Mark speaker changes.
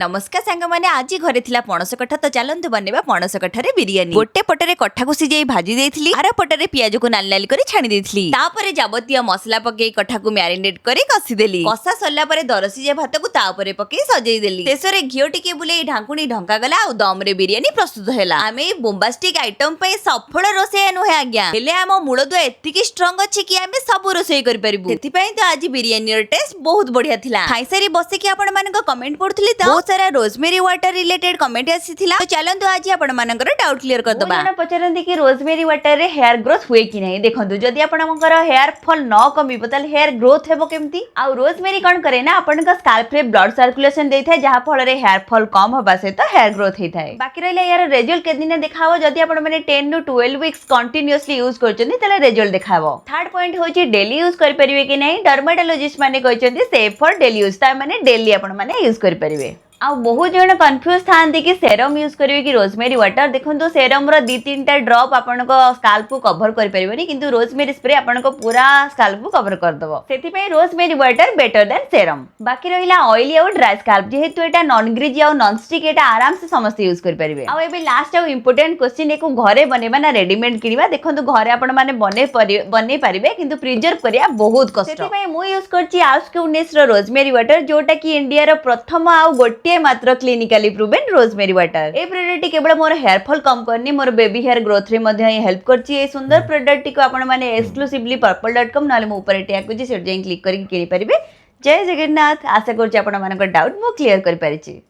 Speaker 1: नमस्कार सांग मैंने आज घरे थिला पणस कठा तो चलतु बनेबा पणस कठारे बिरियानी। गोटे पटरे कठा को सिजाई भाजी देइथिली, आर पटरे पियाज को नाल नाल करी छाणी देइथिली। तापरे जाबतीय मसला पके कठा को मैरिनेट करी कसी देली। कसा सरला परे दरसिजे भात को तापरे पके सजेई देली। शेषरे घियो टिके बुले ढांकुणी ढंका गला आ दम रे बिरियानी प्रस्तुत हैला। आमे बोम्बास्टिक आइटम पे सफल रोसे नुहे आज्ञा, हेले आम मूलदुआ एतिकी स्ट्रांग अछि कि आमे सब रोसे करि परिबु। सेति पई तो आज बिरियानी र टेस्ट बहुत बढ़िया थिला। खाइसारी बसे कि आपण मानको कमेंट पढुथली त बहुत सारा रोजमेरी वाटर रिलेटेड कमेंट आसीथिला। तो चलंतु आज आपण मानकर डाउट क्लियर कर दबा। जण पचरंती कि रोजमेरी वाटर रे हेयर ग्रोथ हुए कि नहीं। देखंतु जदि आपण मनकर हेयर फॉल न कमिबो ताले हेयर ग्रोथ हेबो केमती। आ रोजमेरी कोन करे ना आपण का स्कैल्प रे ब्लड सर्कुलेशन देइ थाए, जहा फल रे हेयर फॉल कम होबा से तो हेयर ग्रोथ हेइ थाए। बाकी रहले यार रिजल्ट के दिन देखाबो जदि आपण माने 10 टू 12 वीक्स कंटीन्यूअसली यूज करचनी ताले रिजल्ट देखाबो। थर्ड पॉइंट होची डेली यूज कर परिबे कि नहीं। डर्मेटोलॉजिस्ट माने कहचंती सेफ फॉर डेली यूज, ता माने डेली आपण माने यूज कर परिबे। आ बहुत जन कन्फ्यूज थांती कि सेरम यूज करिवे कि रोजमेरी वाटर। देखंतु सेरम रो 2-3टा ड्रॉप आपन को स्कैल्प को कवर कर परिबनी, किंतु रोजमेरी स्प्रे आपन को पूरा स्कैल्प को कवर कर दबो। सेति पे rosemary water better than serum. बाकी रहिला ऑयली और ड्राई स्कैल्प, जेहेतु एटा नॉन ग्रीजी और नॉन स्टिक, एटा आराम से समस्त यूज कर परिबे। आ एबे लास्ट और इंपोर्टेंट क्वेश्चन, एको घरे बनेबा ना रेडीमेड किनिबा। देखंतु घरे आपन माने बने परिबे, किंतु प्रिजर्व करिया बहुत कष्ट। सेति पे मु यूज करची आउस्के 19 रो रोजमेरी वाटर, जोटा कि इंडिया रो प्रथम आ गोटे मात्र क्लिनिकली प्रूवेन रोजमेरी वाटर। ए प्रोडक्ट केवल मोर हेयर फॉल कम करनी, मोर बेबी हेयर ग्रोथ रे मध्ये हेल्प करची। ए सुंदर प्रोडक्ट को आपण माने एक्सक्लूसिवली purple.com नाले मो ऊपर टैग को सेट जाई क्लिक करी किनि परिबे। जय जगन्नाथ। आशा करची आपण मानकर डाउट मो क्लियर कर परिची।